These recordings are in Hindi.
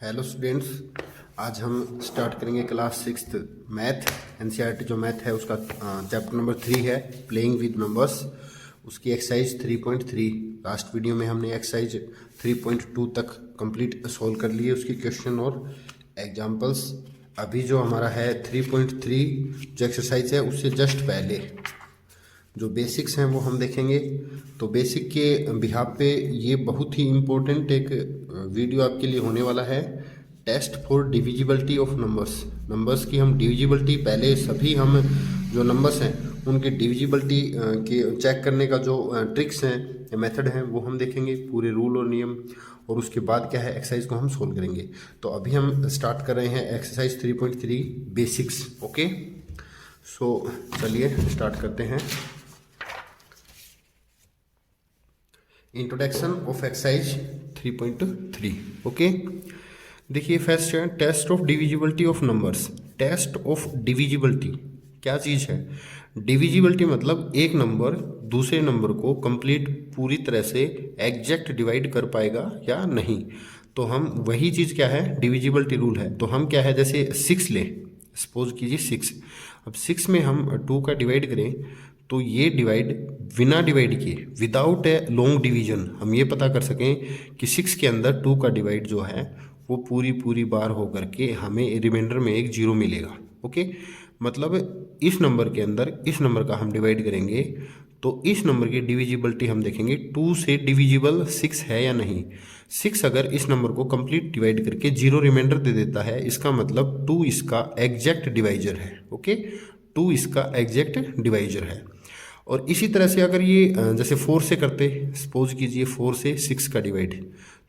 हेलो स्टूडेंट्स, आज हम स्टार्ट करेंगे क्लास सिक्स्थ मैथ एनसीईआरटी जो मैथ है उसका चैप्टर नंबर 3 है प्लेइंग विद नंबर्स। उसकी एक्सरसाइज 3.3। लास्ट वीडियो में हमने एक्सरसाइज 3.2 तक कंप्लीट सोल्व कर लिए उसकी क्वेश्चन और एग्जांपल्स। अभी जो हमारा है 3.3 जो एक्सरसाइज है उससे जस्ट पहले जो बेसिक्स हैं वो हम देखेंगे। तो बेसिक के बिहाफ पे ये बहुत ही इम्पोर्टेंट एक वीडियो आपके लिए होने वाला है, test for divisibility of numbers. Numbers की हम डिविजिबिलिटी पहले सभी हम जो नंबर्स हैं उनके डिविजिबिलिटी के चेक करने का जो ट्रिक्स हैं मेथड हैं वो हम देखेंगे, पूरे रूल और नियम। और उसके बाद क्या है एक्सरसाइज को हम सोल्व करेंगे। तो अभी हम स्टार्ट कर रहे हैं एक्सरसाइज 3.3 बेसिक्स। ओके, सो चलिए स्टार्ट करते हैं। Introduction of exercise 3.3। ओके, देखिए फर्स्ट है test of divisibility of numbers. Test of divisibility क्या चीज़ है? डिविजिबिलिटी मतलब एक नंबर दूसरे नंबर को कंप्लीट पूरी तरह से एग्जैक्ट डिवाइड कर पाएगा या नहीं। तो हम वही चीज़ क्या है, डिविजिबिलिटी रूल है। तो हम क्या है, जैसे 6 ले, सपोज कीजिए 6। अब 6 में हम 2 का डिवाइड करें तो ये डिवाइड बिना डिवाइड किए, विदाउट ए लॉन्ग डिवीजन, हम ये पता कर सकें कि 6 के अंदर 2 का डिवाइड जो है वो पूरी बार हो करके हमें रिमाइंडर में एक 0 मिलेगा। ओके, मतलब इस नंबर के अंदर इस नंबर का हम डिवाइड करेंगे तो इस नंबर की डिविजिबिलिटी हम देखेंगे 2 से डिविजिबल 6 है या नहीं। 6 अगर इस नंबर को कंप्लीट डिवाइड करके 0 रिमाइंडर दे देता है, इसका मतलब 2 इसका एग्जैक्ट डिवाइजर है। ओके, 2 इसका एग्जैक्ट डिवाइजर है। और इसी तरह से अगर ये जैसे 4 से करते, सपोज कीजिए 4 से 6 का डिवाइड,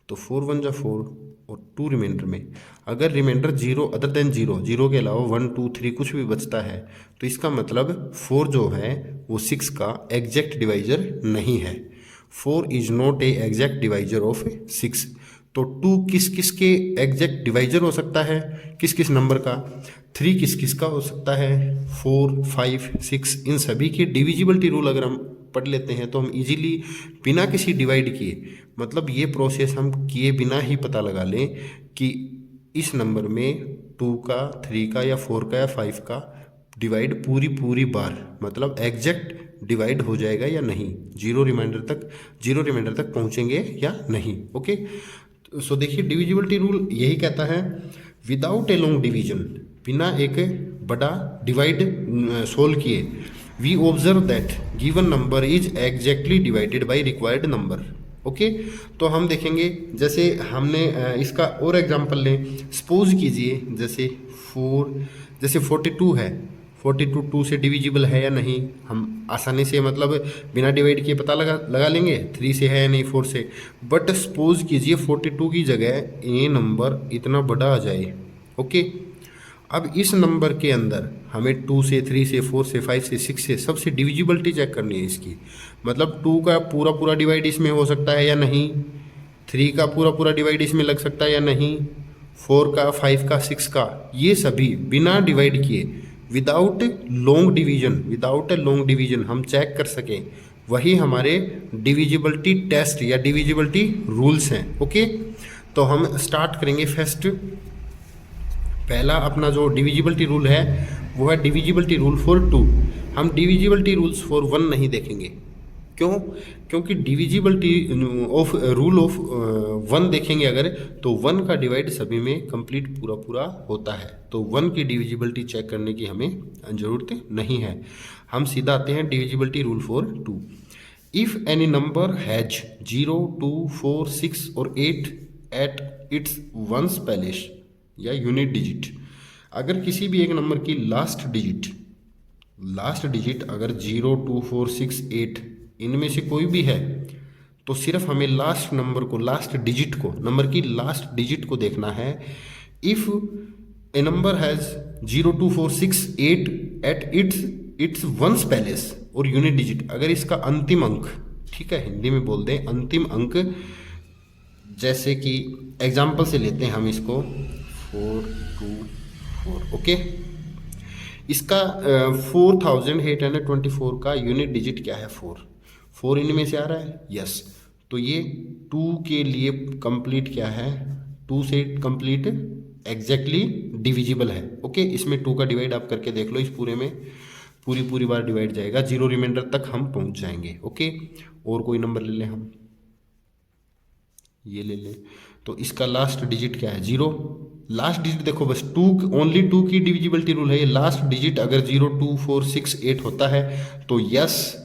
तो 4 1 जा 4 और 2 रिमाइंडर में अगर रिमाइंडर 0 अदर देन 0 के अलावा 1 2 3 कुछ भी बचता है तो इसका मतलब 4 जो है वो 6 का एग्जैक्ट डिवाइजर नहीं है। 4 is not A exact divisor of 6। तो 2 किस किस के एग्जैक्ट डिवाइजर हो सकता है, किस किस नंबर का? 3 किस किस का हो सकता है? 4 5 6। इन सभी के डिविजिबिलिटी रूल अगर हम पढ़ लेते हैं तो हम इजीली बिना किसी डिवाइड किए, मतलब ये प्रोसेस हम किए बिना ही पता लगा लें कि इस नंबर में 2 का 3 का या 4 का या 5 का डिवाइड पूरी बार मतलब एग्जैक्ट डिवाइड हो जाएगा या नहीं, 0 रिमाइंडर तक पहुंचेंगे या नहीं। ओके, सो देखिए डिविजिबिलिटी रूल यही कहता है, विदाउट ए लॉन्ग डिवीजन, बिना एक बड़ा डिवाइड सोल्व किए, we observe that given number is exactly divided by required number. Okay, तो हम देखेंगे जैसे हमने इसका और एग्जांपल लें। सपोज कीजिए जैसे 42 है, 42 2 से डिविजिबल है या नहीं, हम आसानी से मतलब बिना डिवाइड किए पता लगा लेंगे 3 से है या नहीं, 4 से। बट सपोज कीजिए 42 की जगह ये नंबर इतना बड़ा आ जाए। ओके, अब इस नंबर के अंदर हमें 2 से 3 से 4 से 5 से 6 से सबसे डिविजिबिलिटी चेक करनी है इसकी। मतलब 2 का पूरा डिवाइड इसमें हो सकता है या नहीं, 3 का पूरा डिवाइड इसमें लग सकता है या नहीं, 4 का 5 का 6 का, ये सभी बिना डिवाइड किए विदाउट ए लॉन्ग डिवीजन हम चेक कर सकें, वही हमारे डिविजिबिलिटी टेस्ट या डिविजिबिलिटी रूल्स हैं। ओके, तो हम स्टार्ट करेंगे फर्स्ट। पहला अपना जो डिविजिबिलिटी रूल है वो है डिविजिबिलिटी रूल फॉर 2। हम डिविजिबिलिटी रूल्स फॉर 1 नहीं देखेंगे। क्यों? क्योंकि डिविजिबिलिटी ऑफ रूल ऑफ 1 देखेंगे अगर, तो 1 का डिवाइड सभी में कंप्लीट पूरा होता है, तो 1 की डिविजिबिलिटी चेक करने की हमें ज़रूरत नहीं है। हम सीधा आते हैं divisibility rule for 2। If any number has 0 2 4 6 और 8 एट इट्स वंस पैलेस या यूनिट डिजिट, अगर किसी भी एक नंबर की लास्ट डिजिट अगर 0 2 4 6 8 इनमें से कोई भी है, तो सिर्फ हमें नंबर की लास्ट डिजिट को देखना है। If a number has 0 2 4 6 8 at its ones place और यूनिट डिजिट, अगर इसका अंतिम अंक, ठीक है हिंदी में बोल दें अंतिम अंक, जैसे कि एग्जाम्पल से लेते हैं हम इसको 4 2 4। ओके, इसका 4824 का यूनिट डिजिट क्या है? 4 इनमें से आ रहा है, यस। तो ये 2 के लिए कंप्लीट क्या है, 2 से कंप्लीट एग्जैक्टली डिविजिबल है। ओके, इसमें 2 का डिवाइड आप करके देख लो, इस पूरे में पूरी बार डिवाइड जाएगा, 0 रिमाइंडर तक हम पहुंच जाएंगे। ओके, और कोई नंबर ले लें हम, ये ले लें, तो इसका लास्ट डिजिट क्या है? 0। लास्ट डिजिट देखो बस 2, ओनली 2 की डिविजिबिलिटी रूल है ये। लास्ट डिजिट अगर 0 2 4 6 8 होता है तो यस,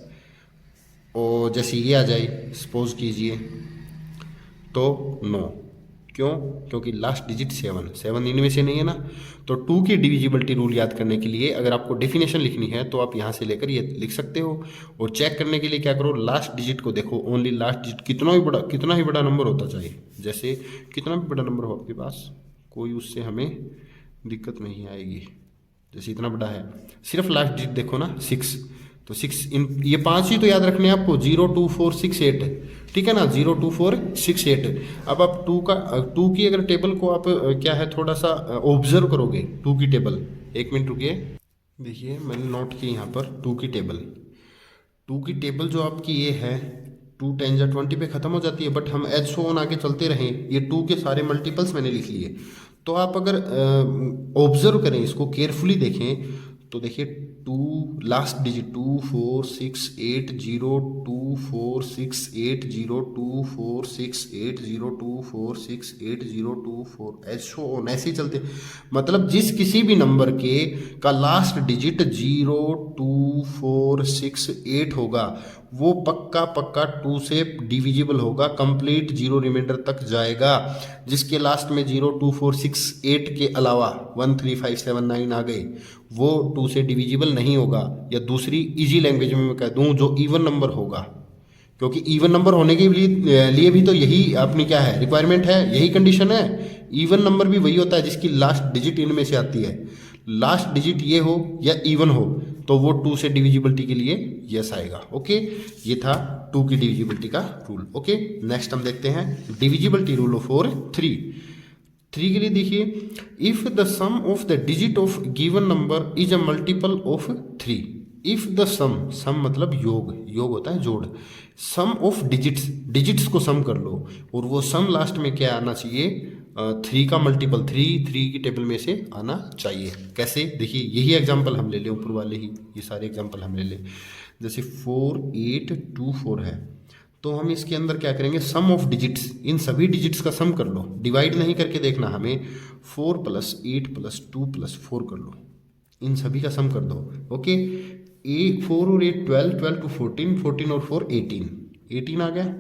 और जैसे ये आ जाए सपोज कीजिए तो नो। क्यों? क्योंकि लास्ट डिजिट 7 इनमें से नहीं है ना। तो 2 की डिविजिबिलिटी रूल याद करने के लिए अगर आपको डेफिनेशन लिखनी है तो आप यहाँ से लेकर ये लिख सकते हो, और चेक करने के लिए क्या करो, लास्ट डिजिट को देखो, ओनली लास्ट डिजिट कितना ही बड़ा नंबर होता चाहिए, जैसे कितना भी बड़ा नंबर हो आपके पास, कोई उससे हमें दिक्कत नहीं आएगी। जैसे इतना बड़ा है, सिर्फ लास्ट डिजिट देखो ना 6, तो 6 इन ये 5 ही तो याद रखने हैं आपको, 0 2 4 6 8, ठीक है ना, 0 2 4 6 8। अब आप 2 की अगर टेबल को आप क्या है थोड़ा सा ऑब्जर्व करोगे 2 की टेबल, 1 मिनट रुकिए, देखिए मैंने नोट की यहाँ पर 2 की टेबल जो आपकी ये है 2 10 या 20 पे ख़त्म हो जाती है, बट हम एज सो ऑन आगे चलते रहें, ये 2 के सारे मल्टीपल्स मैंने लिख लिए। तो आप अगर ऑब्जर्व करें, इसको केयरफुली देखें, तो देखिए 2 लास्ट डिजिट 2 4 6 8 0 2 4 6 8 0 2 4 6 8 0 2 4 6 8 0 2 4, ऐसो ऑन ऐसे ही चलते। मतलब जिस किसी भी नंबर के का लास्ट डिजिट 0 2 4 6 8 होगा वो पक्का 2 से डिविजिबल होगा, कंप्लीट 0 रिमाइंडर तक जाएगा। जिसके लास्ट में 0 2 4 6 8 के अलावा 1 3 5 7 9 आ गए वो 2 से डिविजिबल नहीं होगा। या दूसरी इजी लैंग्वेज में मैं कह दूं, जो इवन नंबर होगा, क्योंकि इवन नंबर होने के लिए भी तो यही अपनी क्या है रिक्वायरमेंट है, यही कंडीशन है। इवन नंबर भी वही होता है जिसकी लास्ट डिजिट इनमें से आती है, लास्ट डिजिट ये हो या इवन हो तो वो 2 से डिविजिबिलिटी के लिए यस आएगा। ओके, ये था 2 की डिविजिबिलिटी का रूल। ओके, नेक्स्ट हम देखते हैं डिविजिबिलिटी रूल ऑफ 3 के लिए। देखिए, if the sum of the digit of given number is a multiple of 3, if the sum मतलब योग होता है जोड़, सम ऑफ डिजिट्स को सम कर लो, और वो सम लास्ट में क्या आना चाहिए? 3 का मल्टीपल 3 की टेबल में से आना चाहिए। कैसे? देखिए, यही एग्जांपल हम ले लें, ऊपर वाले ही ये सारे एग्जांपल हम ले लें। जैसे 4 8 2 4 है, तो हम इसके अंदर क्या करेंगे? सम ऑफ डिजिट्स, इन सभी डिजिट्स का सम कर लो, डिवाइड नहीं करके देखना हमें। 4 + 8 + 2 + 4 कर लो, इन सभी का सम कर दो। ओके, 4 और 8 12 12 to 14 14 और 4 18 आ गया।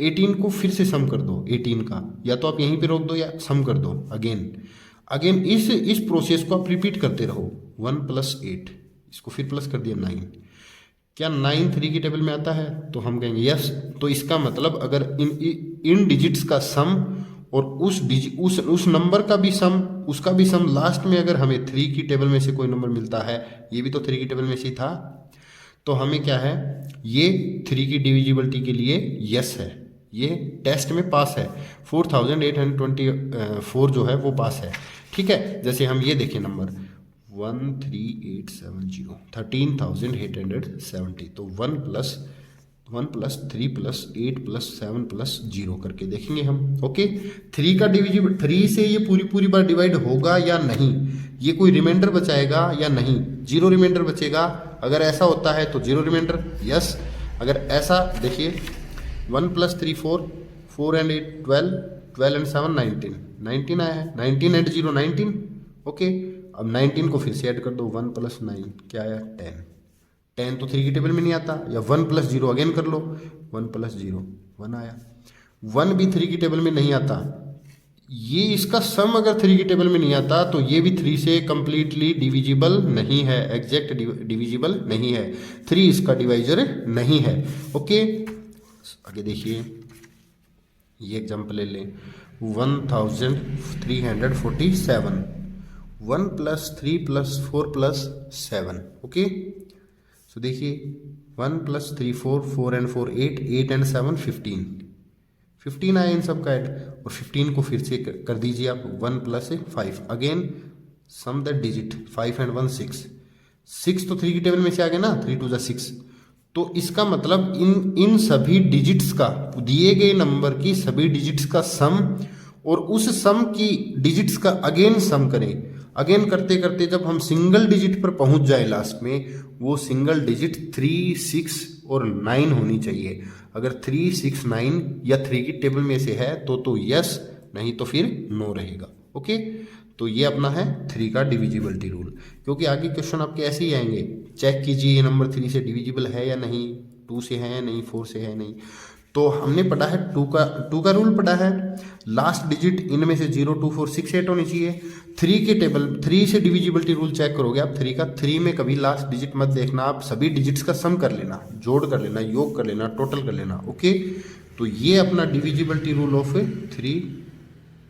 18 को फिर से सम कर दो, 18 का, या तो आप यहीं पे रोक दो या सम कर दो अगेन इस प्रोसेस को आप रिपीट करते रहो। 1 + 8, इसको फिर प्लस कर दिया 9, क्या 9 3 की टेबल में आता है? तो हम कहेंगे यस। तो इसका मतलब अगर इन डिजिट्स का सम और उस नंबर का भी सम, उसका भी सम लास्ट में अगर हमें 3 की टेबल में से कोई नंबर मिलता है, ये भी तो 3 की टेबल में से ही था, तो हमें क्या है? ये 3 की डिविजिबिलिटी के लिए यस है, ये टेस्ट में पास है। 4824 जो है वो पास है। ठीक है, जैसे हम ये देखें नंबर 13870 13870, तो 1 + 3 + 8 + 7 + 0 करके देखेंगे हम। ओके, 3 का डिविजिबल 3 से ये पूरी बार डिवाइड होगा या नहीं, ये कोई रिमाइंडर बचाएगा या नहीं? 0 रिमाइंडर बचेगा। अगर ऐसा होता है तो 0 रिमाइंडर यस। अगर ऐसा देखिए 1 + 3 4 4 and 8 12 12 and 7 19 आया है। 19 and 0 19। ओके, अब 19 को फिर से ऐड कर दो, 1 + 9 क्या आया? 10 तो 3 की टेबल में नहीं आता। या 1 + 0 अगेन कर लो, 1 + 0 1 आया। 1 भी 3 की टेबल में नहीं आता। ये इसका सम अगर 3 की टेबल में नहीं आता तो ये भी 3 से कंप्लीटली डिविजिबल नहीं है, एग्जैक्ट डिविजिबल नहीं है। 3 इसका डिवाइजर नहीं है। ओके, आगे देखिए, ये एग्जांपल ले लें 1347, 1 + 3 + 4 + 7। ओके, सो देखिए 1 + 3 4 4 and 4 8 8 and 7 15 आया इन सब का ऐड, और 15 को फिर से कर दीजिए आप 1 + 5 again sum the digit 5 and 1 6 तो 3 की टेबल में से आ गया ना, 3 2 6। तो इसका मतलब इन सभी डिजिट्स का, दिए गए नंबर की सभी डिजिट्स का सम और उस सम की डिजिट्स का अगेन सम करें। अगेन करते करते जब हम सिंगल डिजिट पर पहुंच जाए लास्ट में, वो सिंगल डिजिट 3, 6 और 9 होनी चाहिए। अगर 3, 6, 9 या 3 की टेबल में से है तो यस, नहीं तो फिर नो रहेगा। ओके, तो ये अपना है 3 का डिविजिबिलिटी रूल। क्योंकि आगे क्वेश्चन आपके ऐसे ही आएंगे, चेक कीजिए ये नंबर 3 से डिविजिबल है या नहीं, 2 से है या नहीं, 4 से है नहीं। तो हमने पढ़ा है 2 का रूल पढ़ा है, लास्ट डिजिट इनमें से 0, 2, 4, 6, 8 होनी चाहिए। 3 के टेबल 3 से डिविजिबिलिटी रूल चेक करोगे आप 3 का, 3 में कभी लास्ट डिजिट मत देखना, आप सभी डिजिट्स का सम कर लेना, जोड़ कर लेना, योग कर लेना, टोटल कर लेना। ओके, तो ये अपना डिविजिबिलिटी रूल ऑफ 3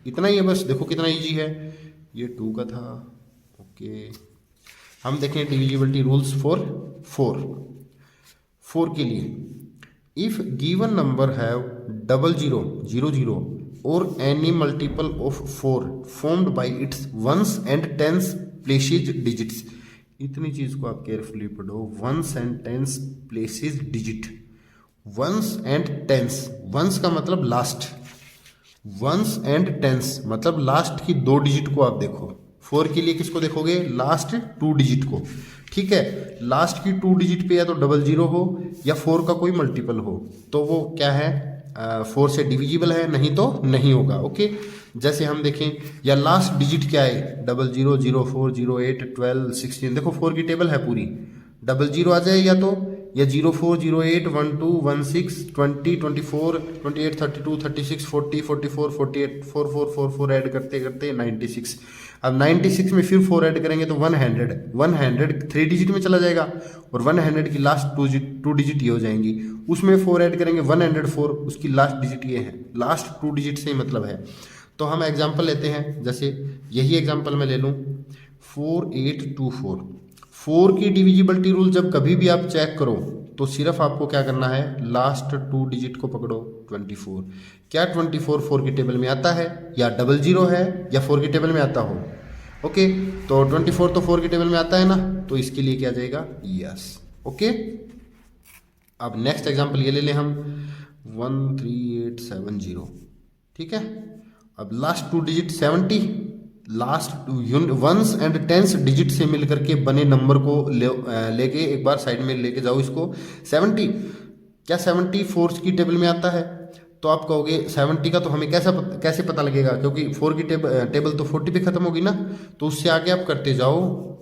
इतना ही है बस। देखो कितना ईजी है, ये 2 का था। ओके, हम देखें डिविजिबिलिटी रूल्स फॉर 4 के लिए। इफ गिवन नंबर हैव 00, 00 और any multiple of 4 formed by its ones and tens places digits. इतनी चीज को आप केयरफुली पढ़ो, ones and tens places digit. Ones and tens, ones का मतलब लास्ट, वंस एंड टेंस मतलब लास्ट की 2 डिजिट को आप देखो। 4 के लिए किसको देखोगे, लास्ट 2 डिजिट को। ठीक है, लास्ट की 2 डिजिट पे या तो 00 हो या 4 का कोई मल्टीपल हो, तो वो क्या है, 4 से डिविजिबल है, नहीं तो नहीं होगा। ओके, जैसे हम देखें, या लास्ट डिजिट क्या है, 00, 04, 08, 12, 16। देखो 4 की टेबल है पूरी, 00 आ जाए या 04, 08, 12, 16, 20, 24, 28, 32, 36, 40, 44, 48, 44, 44 ऐड करते करते 96। अब 96 में फिर 4 ऐड करेंगे तो 100 3 डिजिट में चला जाएगा, और 100 की लास्ट 2 डिजिट ये हो जाएंगी। उसमें 4 ऐड करेंगे 104, उसकी लास्ट डिजिट ये है, लास्ट 2 डिजिट से ही मतलब है। तो हम एग्जाम्पल लेते हैं, जैसे यही एग्जाम्पल मैं ले लूँ 4824। 4 की डिविजिबिलिटी रूल जब कभी भी आप चेक करो तो सिर्फ आपको क्या करना है, लास्ट 2 डिजिट को पकड़ो 24। क्या 24 4 की टेबल में आता है, या 00 है, या 4 की टेबल में आता हो। ओके, तो 24 तो 4 की टेबल में आता है ना, तो इसके लिए क्या जाएगा, यस। ओके, अब नेक्स्ट एग्जांपल ये ले लें हम 13870। ठीक है, अब last 2 digit 70, last ones and tens digit से मिलकर के बने नंबर को लेके एक बार साइड में लेके जाओ इसको। 70, क्या 70 4 की टेबल में आता है, तो आप कहोगे 70 का तो हमें कैसे पता लगेगा, क्योंकि 4 की टेबल तो 40 पे खत्म होगी ना, तो उससे आगे आप करते जाओ।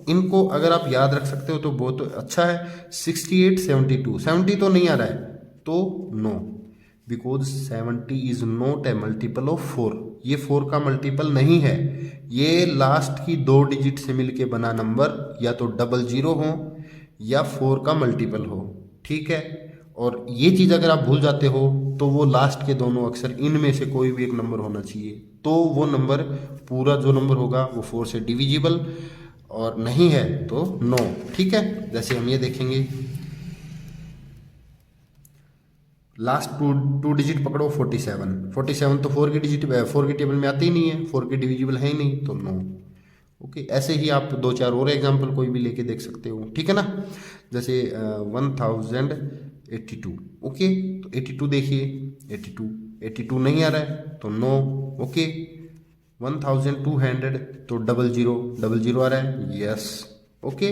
इनको अगर आप याद रख सकते हो तो बहुत अच्छा है। 68 72, 70 तो नहीं आ रहा है, तो no, because 70 is not a multiple of 4। ये 4 का मल्टीपल नहीं है, ये लास्ट की 2 डिजिट से मिलके बना नंबर या तो 00 हो या 4 का मल्टीपल हो। ठीक है, और ये चीज़ अगर आप भूल जाते हो तो वो लास्ट के दोनों अक्षर इनमें से कोई भी एक नंबर होना चाहिए, तो वो नंबर पूरा जो नंबर होगा वो 4 से डिविजिबल, और नहीं है तो नो। ठीक है, जैसे हम ये देखेंगे, लास्ट 2 डिजिट पकड़ो 47 तो 4 की टेबल में आती ही नहीं है, 4 की डिविजिबल है ही नहीं, तो नो। ओके, ऐसे ही आप 2-4 और एग्जांपल कोई भी लेके देख सकते हो। ठीक है ना, जैसे 1082। ओके, तो 82 देखिए, 82 नहीं आ रहा है तो नो। ओके, 1200 तो 00 आ रहा है, यस। ओके,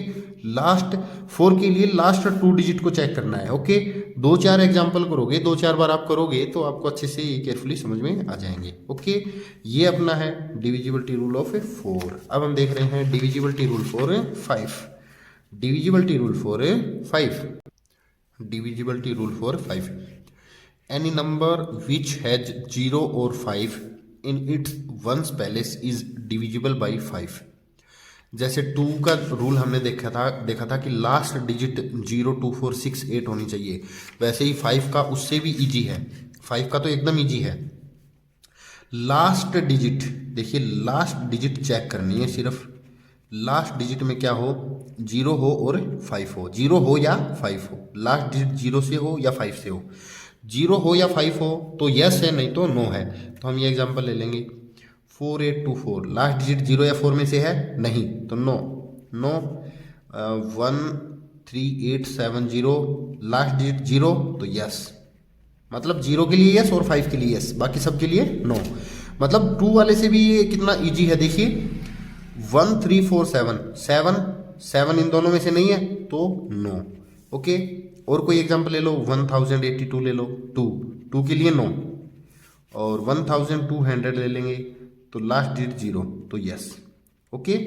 लास्ट 4 के लिए लास्ट 2 डिजिट को चेक करना है। ओके, 2-4 एग्जांपल करोगे, 2-4 बार आप करोगे तो आपको अच्छे से ये केयरफुली समझ में आ जाएंगे। ओके, ये अपना है डिविजिबिलिटी रूल ऑफ 4। अब हम देख रहे हैं divisibility rule for 5। Divisibility rule for 5, divisibility rule for 5। Any number which has 0 और 5 in its ones place is divisible by 5। जैसे 2 का रूल हमने देखा था कि लास्ट डिजिट 0, 2, 4, 6, 8 होनी चाहिए, वैसे ही 5 का उससे भी इजी है। 5 का तो एकदम इजी है। लास्ट डिजिट देखिए, लास्ट डिजिट चेक करनी है, सिर्फ लास्ट डिजिट में क्या हो, 0 हो और 5 हो, 0 हो या 5 हो। लास्ट डिजिट 0 से हो या 5 से हो, 0 हो या 5 हो तो यस है, नहीं तो नो है। तो हम ये एग्जांपल ले लेंगे 4824, लास्ट डिजिट 0 या 4 में से है, नहीं तो नो। 13870, लास्ट डिजिट 0 तो यस, मतलब 0 के लिए यस और 5 के लिए यस, बाकी सब के लिए नो। मतलब 2 वाले से भी ये कितना इजी है, देखिए 1 3 4 7 7 7 इन दोनों में से नहीं है तो नो। ओके, और कोई एग्जांपल ले लो, 1082 ले लो, 2 के लिए नो, और 1200 ले लेंगे तो लास्ट डिजिट 0 तो यस। ओके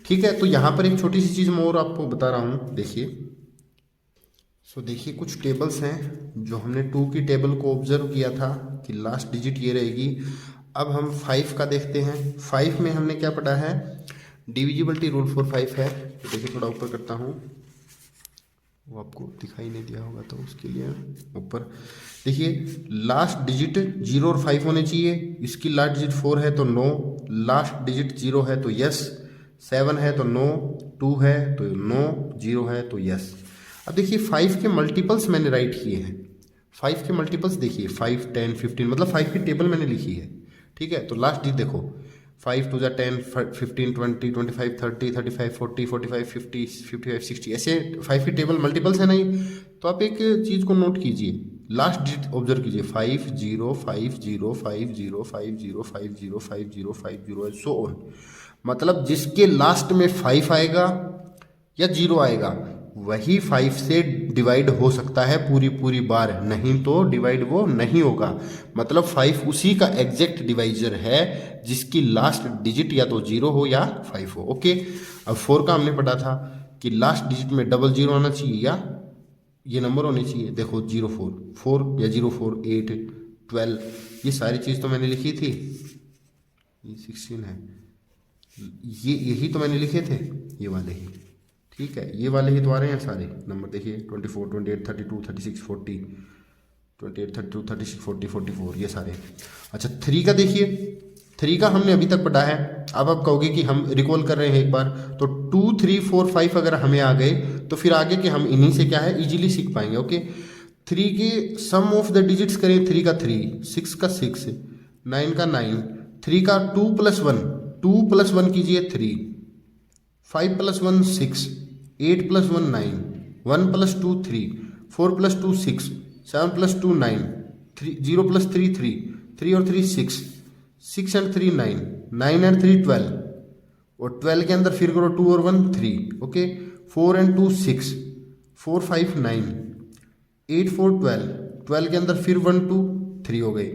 ठीक है, तो यहाँ पर एक छोटी सी चीज़ मैं और आपको बता रहा हूँ, देखिए। सो देखिए कुछ टेबल्स हैं जो हमने 2 की टेबल को ऑब्जर्व किया था कि लास्ट डिजिट ये रहेगी। अब हम 5 का देखते हैं। 5 में हमने क्या पढ़ा है, डिविजिबिलिटी रूल फॉर 5 है। तो देखिए थोड़ा ऊपर करता हूँ, वो आपको दिखाई नहीं दिया होगा तो उसके लिए ऊपर देखिए, लास्ट डिजिट 0 और 5 होने चाहिए। इसकी लास्ट डिजिट 4 है तो नो, लास्ट डिजिट 0 है तो यस, 7 है तो नो, 2 है तो नो, 0 है तो यस। अब देखिए 5 के मल्टीपल्स मैंने राइट किए हैं। 5 के मल्टीपल्स देखिए 5 10 15, मतलब 5 की टेबल मैंने लिखी है। ठीक है, तो लास्ट डिजिट देखो 5 2 10 15 20 25 30 35 40 45 50 55 60, ऐसे 5 की टेबल मल्टीपल्स है नहीं। तो आप एक चीज़ को नोट कीजिए, लास्ट डिजिट ऑब्जर्व कीजिए 5 0 5 0 5 0 5 0 5 0 5 0 5 0 सो ऑन। मतलब जिसके लास्ट में 5 आएगा या 0 आएगा वही 5 से डिवाइड हो सकता है पूरी बार, नहीं तो डिवाइड वो नहीं होगा। मतलब 5 उसी का एग्जैक्ट डिवाइजर है जिसकी लास्ट डिजिट या तो 0 हो या 5 हो। ओके, अब 4 का हमने पढ़ा था कि लास्ट डिजिट में डबल 0 होना चाहिए या ये नंबर होने चाहिए। देखो 0 4 4 या 0 4 8 12, ये सारी चीज़ तो मैंने लिखी थी। ये 16 है, ये यही तो मैंने लिखे थे, ये वाले ही। ठीक है, ये वाले ही तो आ रहे हैं सारे नंबर। देखिए 24 28 32 36 40 28 32 36 40 44, ये सारे। अच्छा 3 का देखिए, 3 का हमने अभी तक पढ़ा है। अब आप कहोगे कि हम रिकॉल कर रहे हैं एक बार, तो 2 3 4 5 अगर हमें आ गए तो फिर आगे के हम इन्हीं से क्या है इजीली सीख पाएंगे। ओके, 3 के सम ऑफ द डिजिट्स करें, 3 का 3, 6 का 6, 9 का 9, 3 का 2 + 1, 2 + 1 कीजिए 3, 5 + 1 6, 8 + 1 9, 1 + 2 3, 4 + 2 6, 7 + 2 9, 0 + 3 3, 3 और 3 6, 6 and 3 9, 9 and 3 12, और 12 के अंदर फिर करो 2 और 1 3। ओके, 4 and 2 6, 4 5 9, 8 4 12, 12 के अंदर फिर 1 2 3 हो गए,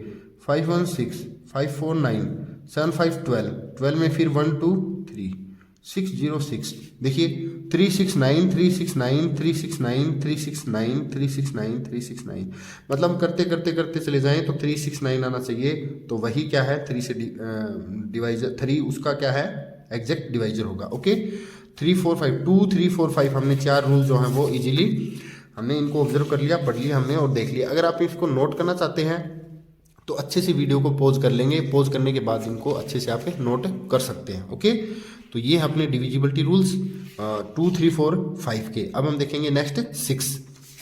5 1 6, 5 4 9, 7 5 12, 12 में फिर 1 2 3, 6 0 6। देखिए 3 6 9 3 6 9 3 6 9 3 6 9 3 6 9 3 6 9, मतलब करते करते करते चले जाएं तो 3 6 9 आना चाहिए। तो वही क्या है 3 से डिवाइजर, 3 उसका क्या है एग्जैक्ट डिवाइजर होगा। ओके, 3 4 5 2 3 4 5 हमने 4 रूल जो हैं वो इजीली हमने इनको ऑब्जर्व कर लिया, पढ़ लिया हमने और देख लिया। अगर आप इसको नोट करना चाहते हैं तो अच्छे से वीडियो को पॉज कर लेंगे, पॉज करने के बाद इनको अच्छे से आप नोट कर सकते हैं। ओके, तो ये अपने डिविजिबिलिटी रूल्स 2 3 4 5 के। अब हम देखेंगे नेक्स्ट 6।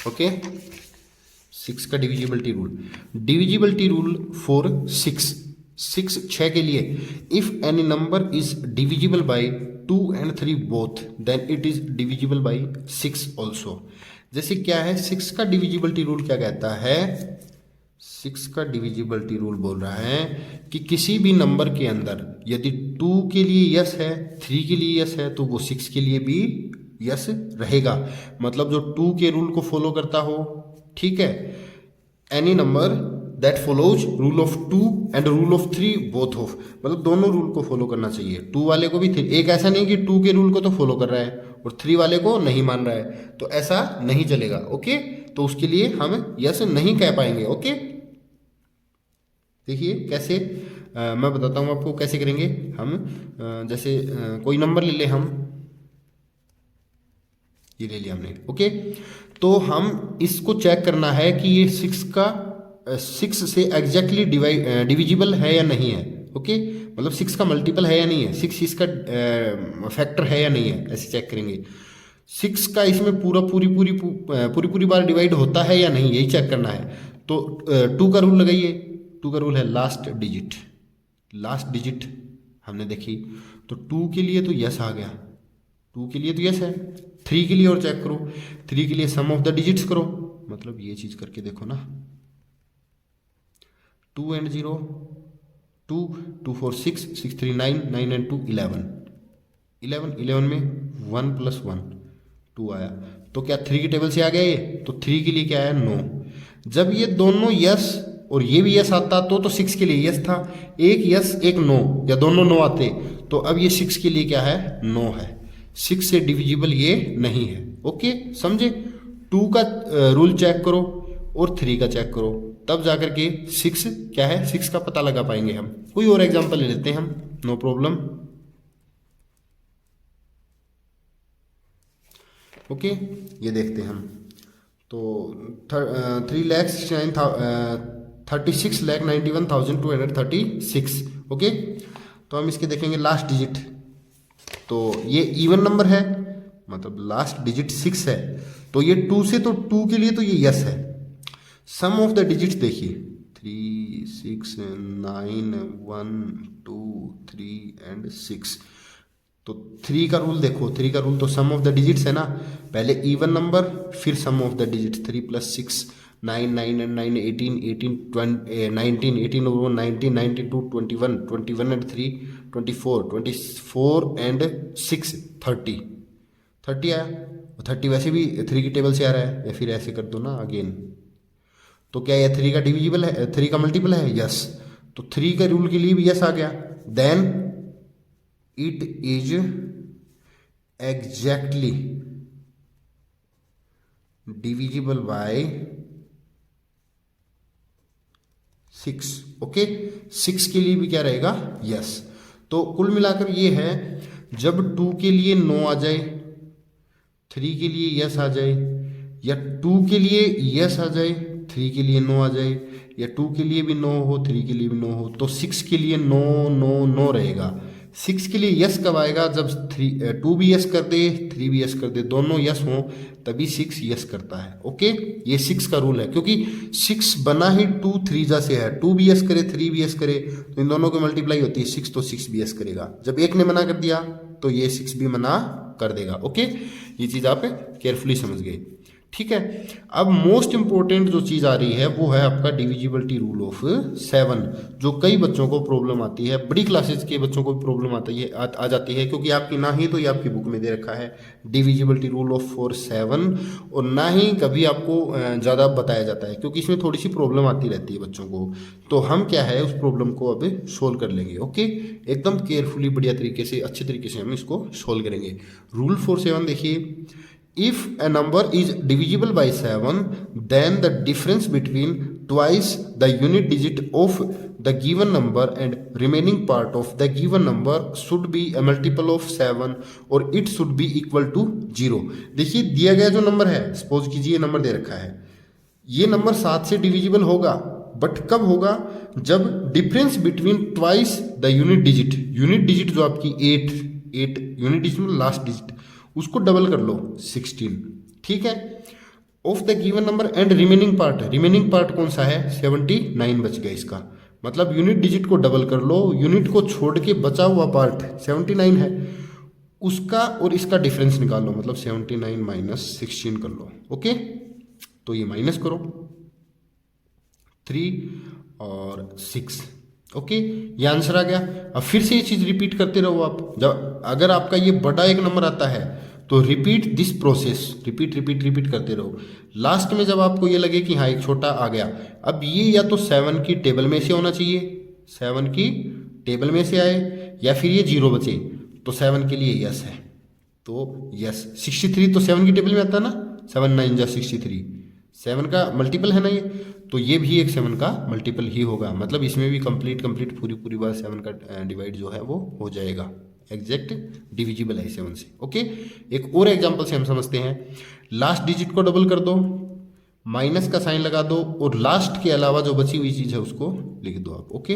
ओके, 6 का divisibility rule, divisibility rule for 6 6 के लिए, if any number is divisible by 2 and 3 both then it is divisible by 6 also. जैसे क्या है 6 का डिविजिबिलिटी रूल क्या कहता है, 6 का डिविजिबिलिटी रूल बोल रहा है कि किसी भी नंबर के अंदर यदि 2 के लिए यस है, 3 के लिए यस है, तो वो 6 के लिए भी यस रहेगा। मतलब जो 2 के रूल को फॉलो करता हो, ठीक है, any number that follows rule of 2 and rule of 3 both of, मतलब दोनों रूल को फॉलो करना चाहिए, 2 वाले को भी 3। एक ऐसा नहीं कि 2 के रूल को तो फॉलो कर रहा है और 3 वाले को नहीं मान रहा है, तो ऐसा नहीं चलेगा। ओके, तो उसके लिए हम यस नहीं कह पाएंगे। ओके, देखिए कैसे मैं बताता हूँ आपको कैसे करेंगे हम। जैसे कोई नंबर ले ले, हम ये ले लिया हमने। ओके, तो हम इसको चेक करना है कि ये 6 से एग्जैक्टली डिविजिबल है या नहीं है। ओके, मतलब 6 का मल्टीपल है या नहीं है, 6 इसका फैक्टर है या नहीं है, ऐसे चेक करेंगे। 6 का इसमें पूरी बार डिवाइड होता है या नहीं, यही चेक करना है। तो 2 का रूल लगाइए, 2 का रूल है लास्ट डिजिट, लास्ट डिजिट हमने देखी, तो 2 के लिए तो यस आ गया, 2 के लिए तो यस है। 3 के लिए और चेक करो, 3 के लिए सम ऑफ द डिजिट्स करो, मतलब ये चीज़ करके देखो ना, 2 and 0 2 2 4 6 6 3 9 9 and 2 11 11 में 1 + 1 2 आया। तो क्या 3 की टेबल से आ गया ये? तो 3 के लिए क्या आया? 9। जब ये दोनों यस और ये भी यस आता तो 6 के लिए यस था, एक यस एक 9 या दोनों 9 आते तो अब ये 6 के लिए क्या है? 9 है। 6 से डिविजिबल ये नहीं है। ओके, समझे? 2 का रूल चेक करो और 3 का चेक करो, तब जाकर के 6 क्या है, 6 का पता लगा पाएंगे हम। कोई और एग्जांपल ले लेते हैं हम, नो प्रॉब्लम। ओके, ये देखते हैं हम। तो 36,91,236। ओके, तो हम इसके देखेंगे लास्ट डिजिट। तो ये इवन नंबर है, मतलब लास्ट डिजिट 6 है, तो ये 2 से, तो 2 के लिए तो ये यस है। सम ऑफ द डिजिट्स देखिए, 3 6 9 1 2 3 एंड 6। तो 3 का रूल देखो, 3 का रूल तो सम ऑफ द डिजिट्स है ना, पहले इवन नंबर फिर सम of the digits. 3 + 6 9 9 and 9 18 18 19 18 over 19 92 21 21 and 3 24 24 and 6 30 30 आया। 30 वैसे भी 3 की टेबल से आ रहा है, या फिर ऐसे कर दो ना अगेन। तो क्या ये 3 का डिविजिबल है, 3 का मल्टीपल है? यस। तो 3 के रूल के लिए भी यस आ गया। Then it is exactly divisible by 6। Okay, 6 के लिए भी क्या रहेगा? यस। तो कुल मिलाकर ये है, जब 2 के लिए 9 आ जाए, 3 के लिए यस आ जाए, या 2 के लिए यस आ जाए 3 के लिए 9 आ जाए, या 2 के लिए भी 9 हो 3 के लिए भी 9 हो, तो 6 के लिए 9 9 9 रहेगा। 6 के लिए यस कब आएगा? जब 2 भी यस कर दे 3 भी यस कर दे, दोनों यस हो तभी 6 यस करता है। ओके, ये 6 का रूल है, क्योंकि 6 बना ही 2 3 जा से है। 2 भी यस करे 3 भी यस करे तो इन दोनों की मल्टीप्लाई होती है 6, तो 6 भी यस करेगा। जब एक ने मना कर दिया तो ये 6 भी मना कर देगा। ओके, ये चीज़ आप केयरफुली समझ गए। ठीक है, अब मोस्ट इंपॉर्टेंट जो चीज़ आ रही है वो है आपका डिविजिबिलिटी रूल ऑफ 7, जो कई बच्चों को प्रॉब्लम आती है, बड़ी क्लासेस के बच्चों को भी प्रॉब्लम आती है आ जाती है, क्योंकि आपकी ना ही तो ये आपकी बुक में दे रखा है डिविजिबिलिटी रूल ऑफ 7, और ना ही कभी आपको ज़्यादा बताया जाता है, क्योंकि इसमें थोड़ी सी प्रॉब्लम आती रहती है बच्चों को। तो हम क्या है उस प्रॉब्लम को अब सोल्व कर लेंगे। ओके, एकदम केयरफुली बढ़िया तरीके से अच्छे तरीके से हम इसको सोल्व करेंगे। रूल फॉर 7 देखिए, if a number is divisible by 7, then the difference between twice the unit digit of the given number and remaining part of the given number should be a multiple of 7 or it should be equal to 0। देखिए, दिया गया जो नंबर है, सपोज कीजिए ये नंबर दे रखा है, ये नंबर 7 से डिविजिबल होगा, बट कब होगा? जब difference between twice the unit digit जो आपकी 8 यूनिट डिजिट में लास्ट डिजिट, उसको डबल कर लो 16। ठीक है, of the given number and remaining part कौन सा है? 79 बच गया इसका, मतलब यूनिट डिजिट को डबल कर लो, यूनिट को छोड़ के बचा हुआ पार्ट 79 है, उसका और इसका डिफरेंस निकालो, मतलब 79 माइनस 16 कर लो। ओके, तो ये माइनस करो 3 और 6। ओके, ये आंसर आ गया। अब फिर से ये चीज़ रिपीट करते रहो आप। जब अगर आपका ये बड़ा एक नंबर आता है तो रिपीट दिस प्रोसेस, रिपीट करते रहो। लास्ट में जब आपको ये लगे कि हाँ एक छोटा आ गया, अब ये या तो 7 की टेबल में से होना चाहिए, 7 की टेबल में से आए, या फिर ये 0 बचे, तो 7 के लिए यस है, तो यस। 63 तो 7 की टेबल में आता है ना, 7 9 जा 63, 7 का मल्टीपल है ना ये, तो ये भी एक 7 का मल्टीपल ही होगा, मतलब इसमें भी कंप्लीट पूरी बार 7 का डिवाइड जो है वो हो जाएगा, एग्जैक्ट डिविजिबल है 7 से। ओके, एक और एग्जांपल से हम समझते हैं। लास्ट डिजिट को डबल कर दो, माइनस का साइन लगा दो, और लास्ट के अलावा जो बची हुई चीज़ है उसको लिख दो आप। ओके,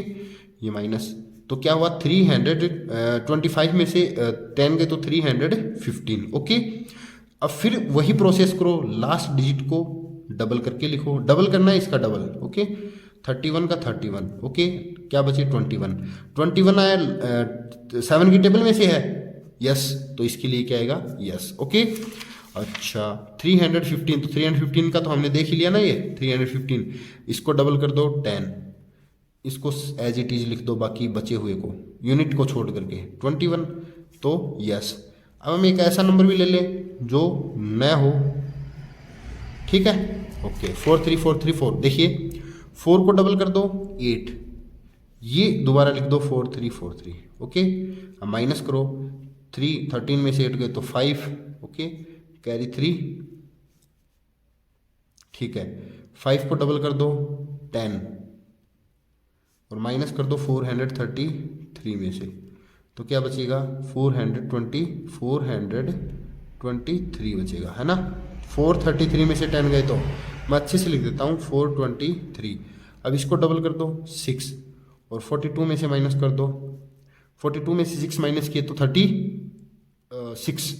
ये माइनस, तो क्या हुआ 325 में से 10 गए तो 315। ओके, अब फिर वही प्रोसेस करो, लास्ट डिजिट को डबल करके लिखो, डबल करना है इसका डबल। ओके, 31 का 31। ओके, क्या बचे 21 आया 7 की टेबल में से है, यस, तो इसके लिए क्या आएगा? यस। ओके, अच्छा 315, तो 315 का तो हमने देख ही लिया ना, ये 315, इसको डबल कर दो 10, इसको एज इट इज लिख दो, बाकी बचे हुए को यूनिट को छोड़ करके 21, तो यस। अब हम एक ऐसा नंबर भी ले लें जो न हो, ठीक है, ओके 43434। देखिए 4 को डबल कर दो 8, ये दोबारा लिख दो 4343, ओके। अब माइनस करो, 13 में से 8 गए तो 5, ओके, कैरी 3, ठीक है। 5 को डबल कर दो 10 और माइनस कर दो 433 में से, तो क्या बचेगा 423 बचेगा, है ना। 433 में से 10 गए तो मैं अच्छे से लिख देता हूँ 423। अब इसको डबल कर दो 6 और 42 में से माइनस कर दो, 42 में से 6 माइनस किए तो 36।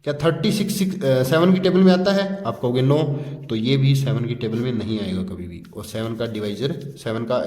क्या 36 7 की टेबल में आता है? आप कहोगे नो, तो ये भी 7 की टेबल में नहीं आएगा कभी भी, और 7 का डिवाइजर 7 का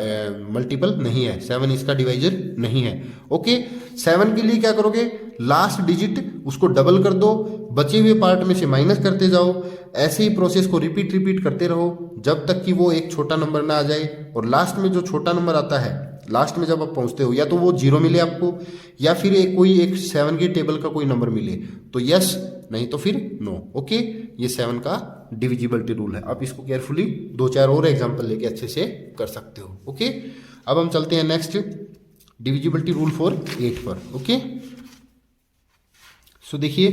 मल्टीपल नहीं है, 7 इसका डिवाइजर नहीं है, ओके। 7 के लिए क्या करोगे, लास्ट डिजिट उसको डबल कर दो, बचे हुए पार्ट में से माइनस करते जाओ, ऐसे ही प्रोसेस को रिपीट करते रहो जब तक कि वो एक छोटा नंबर ना आ जाए। और लास्ट में जो छोटा नंबर आता है, लास्ट में जब आप पहुंचते हो, या तो वो 0 मिले आपको, या फिर कोई एक 7 की टेबल का कोई नंबर मिले तो यस, नहीं तो फिर नो, ओके। ये 7 का डिविजिबिलिटी रूल है। आप इसको केयरफुली 2-4 और एग्जांपल लेके अच्छे से कर सकते हो, ओके। अब हम चलते हैं नेक्स्ट डिविजिबिलिटी रूल फॉर 8 पर, ओके। सो देखिए,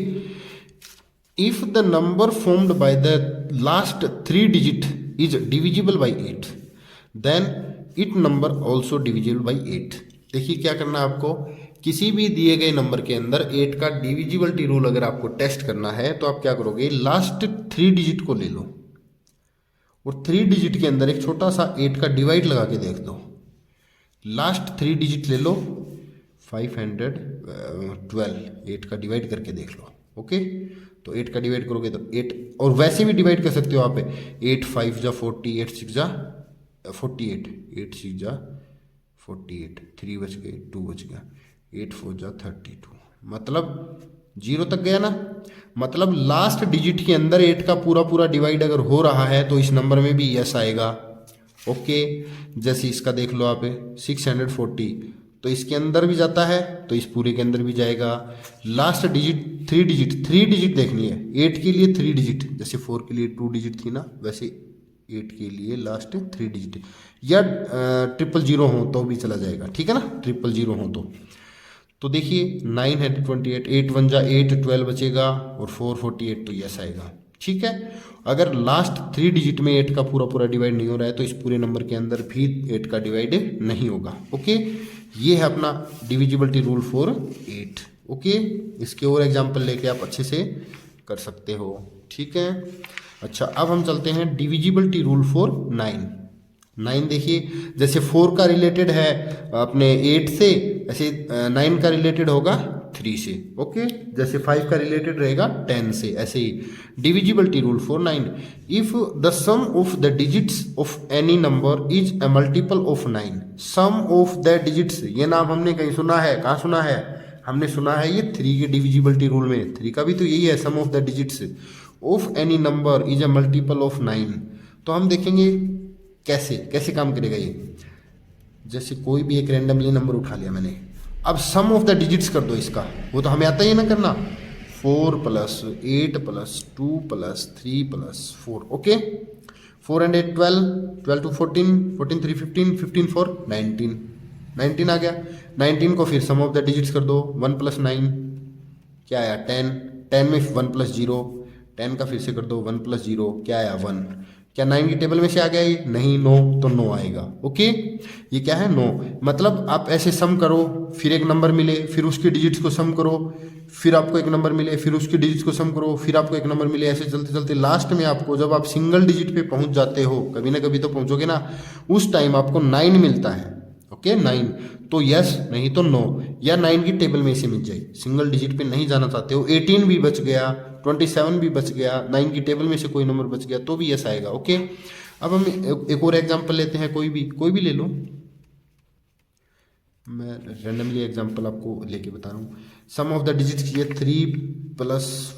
if the number formed by the last 3 digit is divisible by 8 then it number also divisible by 8। देखिए क्या करना है आपको, किसी भी दिए गए नंबर के अंदर 8 का डिविजिबिलिटी रूल अगर आपको टेस्ट करना है तो आप क्या करोगे, लास्ट 3 डिजिट को ले लो और 3 डिजिट के अंदर एक छोटा सा 8 का डिवाइड लगा के देख दो। लास्ट 3 डिजिट ले लो, 512, 8 का डिवाइड करके देख लो, ओके। तो 8 का डिवाइड करोगे तो 8, और वैसे भी डिवाइड कर सकते हो आप, 8 5 जा 40, 8 6 जा 48, 8 6 जा 48, 3 बच गए, 2 बच गया, 8 4 जा 32, मतलब 0 तक गया ना। मतलब लास्ट डिजिट के अंदर 8 का पूरा डिवाइड अगर हो रहा है तो इस नंबर में भी यस आएगा, ओके। जैसे इसका देख लो आप, 640, तो इसके अंदर भी जाता है तो इस पूरे के अंदर भी जाएगा। लास्ट डिजिट 3 डिजिट देखनी है, 8 के लिए 3 डिजिट, जैसे 4 के लिए 2 डिजिट थी ना, वैसे 8 के लिए लास्ट 3 डिजिट, या 000 हो तो भी चला जाएगा, ठीक है ना, 000 हो तो देखिए 928, 8 1 जा 8, 12 बचेगा और 448, तो यस आएगा, ठीक है। अगर लास्ट 3 डिजिट में 8 का पूरा डिवाइड नहीं हो रहा है तो इस पूरे नंबर के अंदर भी 8 का डिवाइड नहीं होगा, ओके। ये है अपना डिविजिबिलिटी रूल फॉर 8, ओके। इसके और एग्जांपल लेके आप अच्छे से कर सकते हो, ठीक है। अच्छा, अब हम चलते हैं डिविजिबिलिटी रूल फॉर 9। 9 देखिए, जैसे 4 का रिलेटेड है अपने 8 से, ऐसे 9 का रिलेटेड होगा 3 से, ओके। जैसे 5 का रिलेटेड रहेगा 10 से, ऐसे ही divisibility rule for 9। If the sum of the digits of any number is a multiple of 9, sum of the digits, ये नाम हमने कहीं सुना है, कहाँ सुना है, हमने सुना है ये 3 के डिविजिबिलिटी रूल में, 3 का भी तो यही है, sum of the digits of any number is a multiple of 9। तो हम देखेंगे कैसे काम करेगा ये। जैसे कोई भी एक रैंडमली नंबर उठा लिया मैंने, अब सम ऑफ द डिजिट्स कर दो इसका, वो तो हमें आता ही है ना करना, 4 + 8 + 2 + 3 + 4, ओके। 4 and 8 12, 12 to 14, 14 3 15, 15 4 19, 19 आ गया। 19 को फिर सम ऑफ द डिजिट्स कर दो, 1 + 9 क्या आया 10, 10 में 1 + 0, 10 का फिर से कर दो, 1 + 0 क्या आया 1। क्या 9 की टेबल में से आ गया ये? नहीं, नो, तो नो आएगा, ओके। ये क्या है, नो। मतलब आप ऐसे सम करो, फिर एक नंबर मिले, फिर उसके डिजिट्स को सम करो, फिर आपको एक नंबर मिले, फिर उसके डिजिट्स को सम करो, फिर आपको एक नंबर मिले, ऐसे चलते चलते लास्ट में आपको जब आप सिंगल डिजिट पे पहुंच जाते हो, कभी ना कभी तो पहुंचोगे ना, उस टाइम आपको 9 मिलता है, ओके, 9। तो यस, नहीं तो नो, या 9 की टेबल में से मिल जाए। सिंगल डिजिट पे नहीं जाना चाहते हो, 18 भी बच गया, 27 भी बच गया, 9 की टेबल में से कोई नंबर बच गया तो भी यस आएगा, ओके। अब हम एक और एग्जांपल लेते हैं, कोई भी ले लो, मैं रैंडमली एग्जांपल आपको लेके बता रहा हूँ। सम ऑफ द डिजिट्स ये 3 +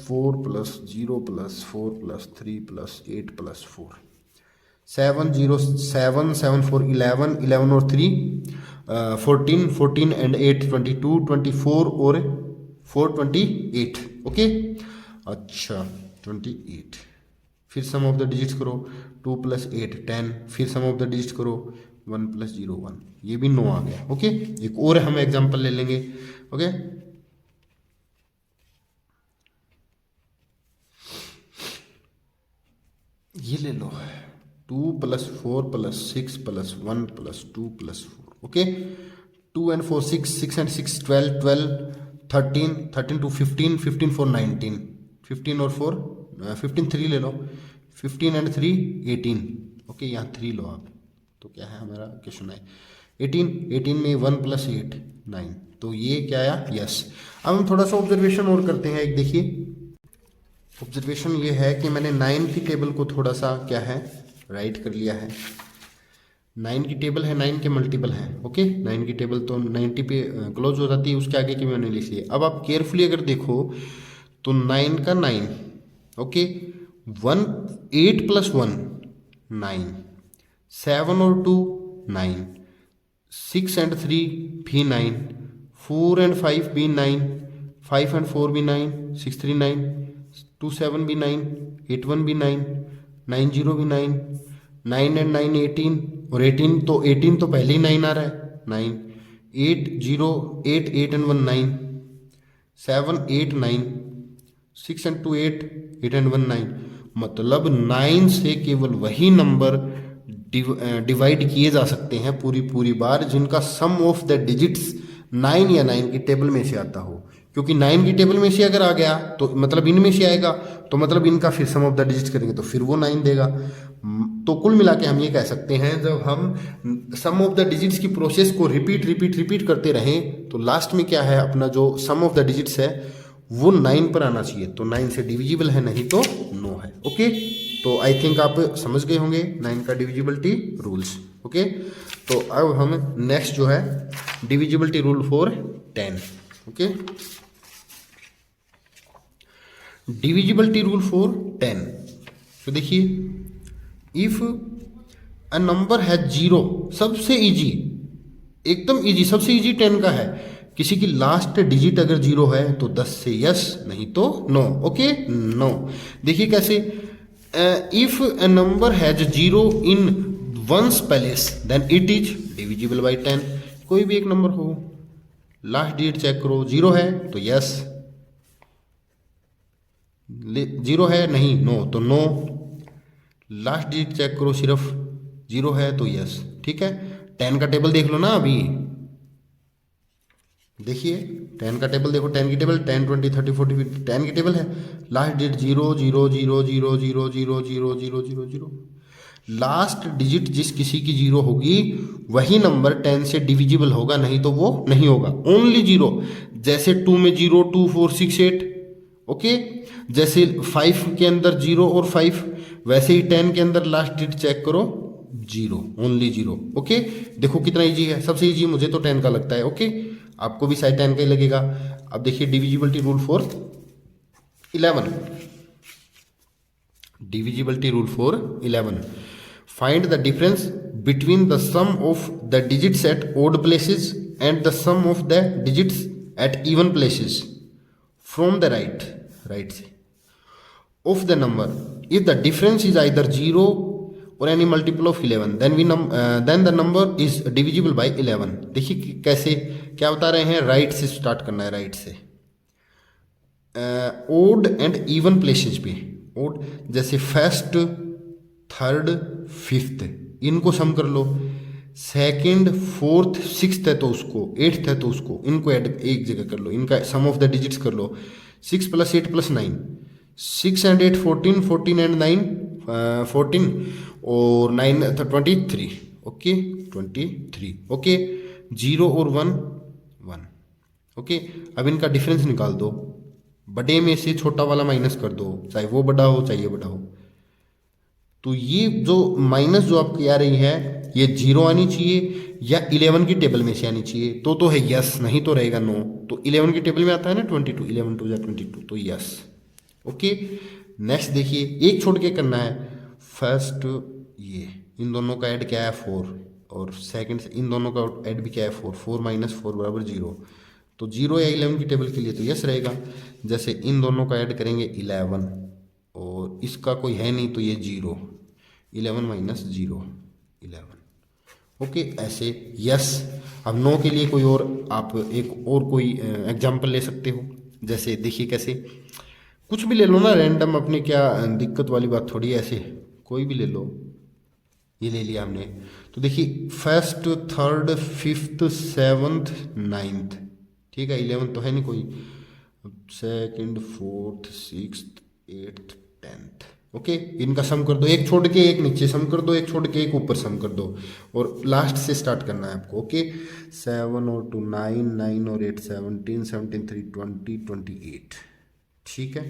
4 + 0 + 4 + 3 + 8 + 4, 7 0 7 7 4 11 11 और 3 14 14 एंड 8 22 24 और 4 28। ओके, अच्छा 28। फिर सम ऑफ द डिजिट्स करो, 2 + 8 10। फिर सम ऑफ द डिजिट्स करो, 1 + 0 1। ये भी 9 आ गया। ओके, एक और हम एग्जांपल ले लेंगे। ओके, ये ले लो, 2 + 4 + 6 + 1 + 2 + 4। ओके, 2 and 4 6, 6 and 6 12, 12 13, 13 to 15, 15 4 19, 15 और 4 15 3 ले लो, 15 and 3 18। ओके, यहाँ 3 लो आप, तो क्या है हमारा क्वेश्चन है 18। 18 में 1 + 8 9, तो ये क्या आया, यस। अब हम थोड़ा सा ऑब्जर्वेशन और करते हैं। एक देखिए, ऑब्जर्वेशन ये है कि मैंने 9 की टेबल को थोड़ा सा क्या है राइट कर लिया है। 9 की टेबल है, 9 के मल्टीपल हैं। ओके, 9 की टेबल तो 90 पे क्लोज हो जाती है, उसके आगे की मैंने लिखी है। अब आप केयरफुली अगर देखो तो 9 का 9, ओके, 1 8 + 1 9, 7 और 2 9, 6 and 3 भी 9, 4 and 5 भी 9, 5 and 4 भी 9, 6 3 9, 2 7 भी 9, 8 1 भी 9, 9 0 भी 9, 9 and 9 18, और 18 तो पहले ही 9 आ रहा है, 9 8 0 8 8 and 1 9, 7 8 9, 6 and 2 8 8 and 1 9। मतलब 9 से केवल वही नंबर डिवाइड किए जा सकते हैं पूरी बार जिनका सम ऑफ द डिजिट्स 9 या 9 की टेबल में से आता हो। क्योंकि 9 की टेबल में से अगर आ गया तो मतलब इनमें से आएगा, तो मतलब इनका फिर सम ऑफ द डिजिट्स करेंगे तो फिर वो 9 देगा। तो कुल मिला के हम ये कह सकते हैं, जब हम सम ऑफ द डिजिट्स की प्रोसेस को रिपीट करते रहें तो लास्ट में क्या है, अपना जो सम ऑफ द डिजिट्स है वो 9 पर आना चाहिए। तो 9 से डिविजिबल है, नहीं तो 9 है। ओके, तो आई थिंक आप समझ गए होंगे 9 का डिविजिबिलिटी रूल्स। ओके, तो अब हम नेक्स्ट जो है divisibility rule for 10। Okay, divisibility rule for 10। तो देखिए, इफ अ नंबर है 0, सबसे इजी, एकदम इजी, सबसे इजी 10 का है। किसी की लास्ट डिजिट अगर 0 है तो 10 से यस, नहीं तो नो। Okay, no. देखिए कैसे, if a number has 0 in ones place then it is divisible by 10। कोई भी एक नंबर हो, लास्ट डिजिट चेक करो, 0 है तो यस, 0 है नहीं, नो तो नो। लास्ट डिजिट चेक करो, सिर्फ 0 है तो यस। ठीक है, 10 का टेबल देख लो ना, अभी देखिए 10 का टेबल देखो, 10 की टेबल 10 20 30 40 10 की टेबल है। Last digit 0 0 0 0 0 0 0 0 0 0। लास्ट डिजिट जिस किसी की 0 होगी वही नंबर 10 से डिविजिबल होगा, नहीं तो वो नहीं होगा। ओनली 0, जैसे 2 में 0 2 4 6 8। ओके, जैसे 5 के अंदर 0 और 5, वैसे ही 10 के अंदर लास्ट डिजिट चेक करो, 0, ओनली 0। ओके, देखो कितना इजी है, सबसे इजी मुझे तो 10 का लगता है। ओके, आपको भी शायद 10 का ही लगेगा। अब देखिए divisibility rule for 11। Divisibility rule for 11, find the difference between the sum of the digits at odd places and the sum of the digits at even places from the right से of the number. If the difference is either 0 और any multiple of 11 then the number is divisible by 11। देखिए कैसे, क्या बता रहे हैं, राइट से स्टार्ट करना है, राइट से। ओड एंड इवन प्लेसेस पे, ओड जैसे फर्स्ट थर्ड फिफ्थ, इनको सम कर लो। सेकंड फोर्थ सिक्स्थ है तो उसको, एट्थ है तो उसको, इनको ऐड एक जगह कर लो, इनका सम ऑफ द डिजिट्स कर लो। 6 + 8 + 9, 6 and 8 14, 14 and 9 14 और 9 23। ओके, 23। ओके, 0 और 1 1। ओके, अब इनका डिफरेंस निकाल दो, बड़े में से छोटा वाला माइनस कर दो, चाहे वो बड़ा हो चाहे ये बड़ा हो। तो ये जो माइनस जो आपकी आ रही है ये 0 आनी चाहिए या 11 की टेबल में से आनी चाहिए, तो है यस, नहीं तो रहेगा नो। तो 11 की टेबल में आता है ना 22, 11 2 22, तो यस। ओके, नेक्स्ट देखिए, एक छोड़ के करना है, फर्स्ट ये इन दोनों का ऐड क्या है 4, और सेकंड से इन दोनों का ऐड भी क्या है 4, 4 माइनस 4 बराबर 0। तो 0 या 11 की टेबल के लिए तो यस रहेगा। जैसे इन दोनों का ऐड करेंगे 11 और इसका कोई है नहीं तो ये 0, 11 माइनस 0 11। ओके ऐसे यस। अब नो के लिए कोई और आप एक और कोई एग्जाम्पल ले सकते हो। जैसे देखिए कैसे, कुछ भी ले लो ना रैंडम, अपने क्या दिक्कत वाली बात थोड़ी है, ऐसे कोई भी ले लो। ये ले लिया हमने, तो देखिए first, third, fifth, seventh, ninth, ठीक है 11 तो है नहीं कोई, second, fourth, sixth, eighth, tenth. Okay इनका सम कर दो, एक छोड़ के एक नीचे सम कर दो, एक छोड़ के एक ऊपर सम कर दो, और लास्ट से स्टार्ट करना है आपको। ओके 7 और 2 9, 9 और 8 17, 17 3 20, 28, ठीक है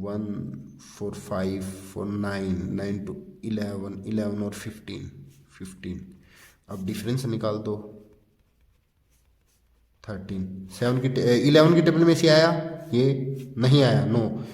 1 4 5 4 9, 9 to 11, 11 और 15, 15। अब डिफरेंस निकाल दो 13, 7 की 11 की टेबल में से आया, ये नहीं आया, नो।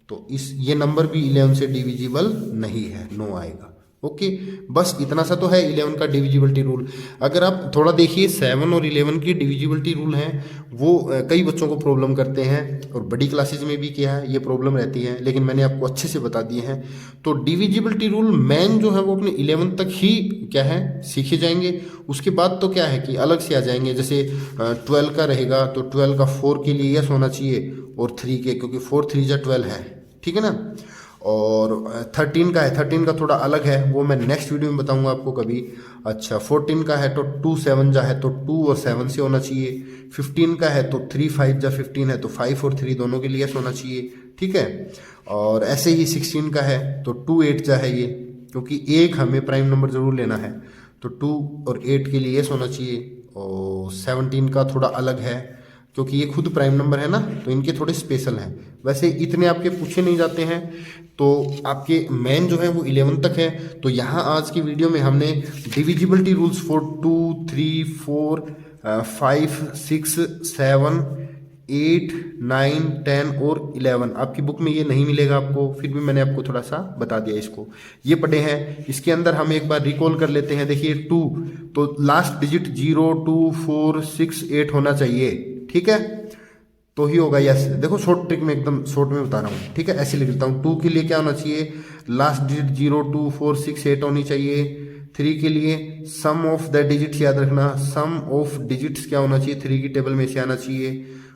तो इस ये नंबर भी 11 से डिविजिबल नहीं है, नो आएगा। ओके बस इतना सा तो है 11 का डिविजिबिलिटी रूल। अगर आप थोड़ा देखिए 7 और 11 की डिविजिबिलिटी रूल हैं वो कई बच्चों को प्रॉब्लम करते हैं, और बड़ी क्लासेज में भी क्या है ये प्रॉब्लम रहती है, लेकिन मैंने आपको अच्छे से बता दिए हैं। तो डिविजिबिलिटी रूल मेन जो है वो अपने 11 तक ही क्या है सीखे जाएंगे, उसके बाद तो क्या है कि अलग से आ जाएंगे। जैसे 12 का रहेगा तो 12 का 4 के लिए यस होना चाहिए, और 3 के, क्योंकि 4 3 जा 12 है, ठीक है ना। और 13 का है, 13 का थोड़ा अलग है, वो मैं नेक्स्ट वीडियो में बताऊंगा आपको कभी। अच्छा 14 का है तो 2 7 जा है तो 2 और 7 से होना चाहिए। 15 का है तो 3 5 जा 15 है तो 5 और 3 दोनों के लिए यस होना चाहिए, ठीक है। और ऐसे ही 16 का है तो 2 8 जा है ये, क्योंकि एक हमें प्राइम नंबर जरूर लेना है, तो 2 और 8 के लिए यस होना चाहिए। और 17 का थोड़ा अलग है, क्योंकि ये खुद प्राइम नंबर है ना, तो इनके थोड़े स्पेशल हैं। वैसे इतने आपके पूछे नहीं जाते हैं, तो आपके मेन जो है वो 11 तक है। तो यहाँ आज की वीडियो में हमने डिविजिबिलिटी रूल्स फॉर 2 3 4 5 6 7 8 9 10 और 11। आपकी बुक में ये नहीं मिलेगा आपको, फिर भी मैंने आपको थोड़ा सा बता दिया इसको। ये पढ़े हैं, इसके अंदर हम एक बार रिकॉल कर लेते हैं। देखिए 2 तो लास्ट डिजिट 0 2 4 6 8 होना चाहिए, ठीक है, तो ही होगा यस। देखो शॉर्ट ट्रिक में एकदम शॉर्ट में बता रहा हूँ, ठीक है, ऐसे लिख लेता हूँ। 2 के लिए क्या होना चाहिए, लास्ट डिजिट 0 2 4 6 8 होनी चाहिए। 3 के लिए सम ऑफ द डिजिट्स याद रखना, सम ऑफ डिजिट्स क्या होना चाहिए, 3 की टेबल में से आना चाहिए।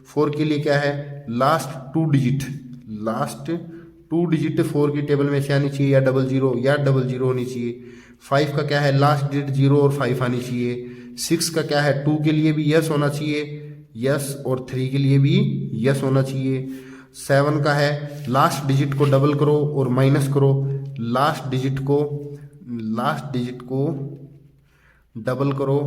4 के लिए क्या है, लास्ट 2 डिजिट, लास्ट 2 डिजिट 4 की टेबल में से आनी चाहिए, या 00 या 00 होनी चाहिए। 5 का क्या है, लास्ट डिजिट 0 और 5 आनी चाहिए। 6 का क्या है, 2 के लिए भी यस होना चाहिए, यस, और 3 के लिए भी यस होना चाहिए। 7 का है, लास्ट डिजिट को डबल करो और माइनस करो, लास्ट डिजिट को डबल करो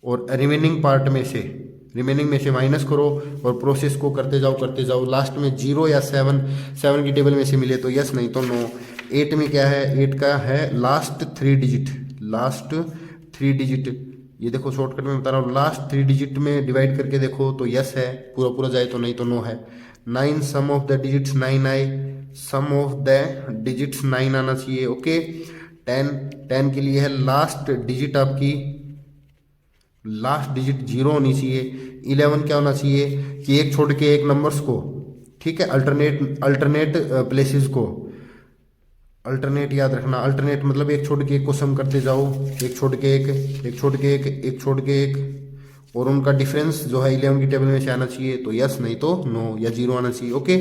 और रिमेनिंग में से माइनस करो, और प्रोसेस को करते जाओ। लास्ट में 0 या 7 की टेबल में से मिले तो यस, नहीं तो नो। 8 में क्या है, 8 का है लास्ट 3 डिजिट, ये देखो शॉर्टकट में बता रहा हूँ, लास्ट 3 डिजिट में डिवाइड करके देखो तो यस है, पूरा जाए तो, नहीं तो नो है। 9 सम ऑफ द डिजिट्स 9 आए, सम ऑफ द डिजिट्स 9 आना चाहिए। ओके 10 के लिए है, लास्ट डिजिट आपकी लास्ट डिजिट 0 होनी चाहिए। 11 क्या होना चाहिए कि एक छोड़ के एक नंबर्स को, ठीक है, अल्टरनेट प्लेसेस को, अल्टरनेट याद रखना, अल्टरनेट मतलब एक छोड़ के एक को सम करते जाओ, एक छोड़ के एक, एक छोड़ के एक, एक छोड़ के एक, और उनका डिफरेंस जो है 11 की टेबल में से आना चाहिए तो यस, नहीं तो नो या 0 आना चाहिए। ओके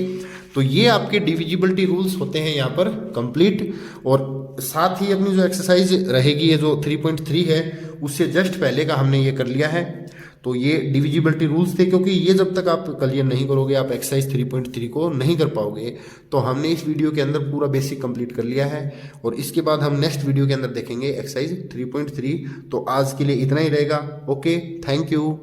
तो ये आपके डिविजिबिलिटी रूल्स होते हैं यहाँ पर कंप्लीट। और साथ ही अपनी जो एक्सरसाइज रहेगी, ये जो 3.3 है उससे जस्ट पहले का हमने ये कर लिया है। तो ये डिविजिबिलिटी रूल्स थे, क्योंकि ये जब तक आप क्लियर नहीं करोगे आप एक्सरसाइज 3.3 को नहीं कर पाओगे। तो हमने इस वीडियो के अंदर पूरा बेसिक कंप्लीट कर लिया है, और इसके बाद हम नेक्स्ट वीडियो के अंदर देखेंगे एक्सरसाइज 3.3। तो आज के लिए इतना ही रहेगा। Okay thank you.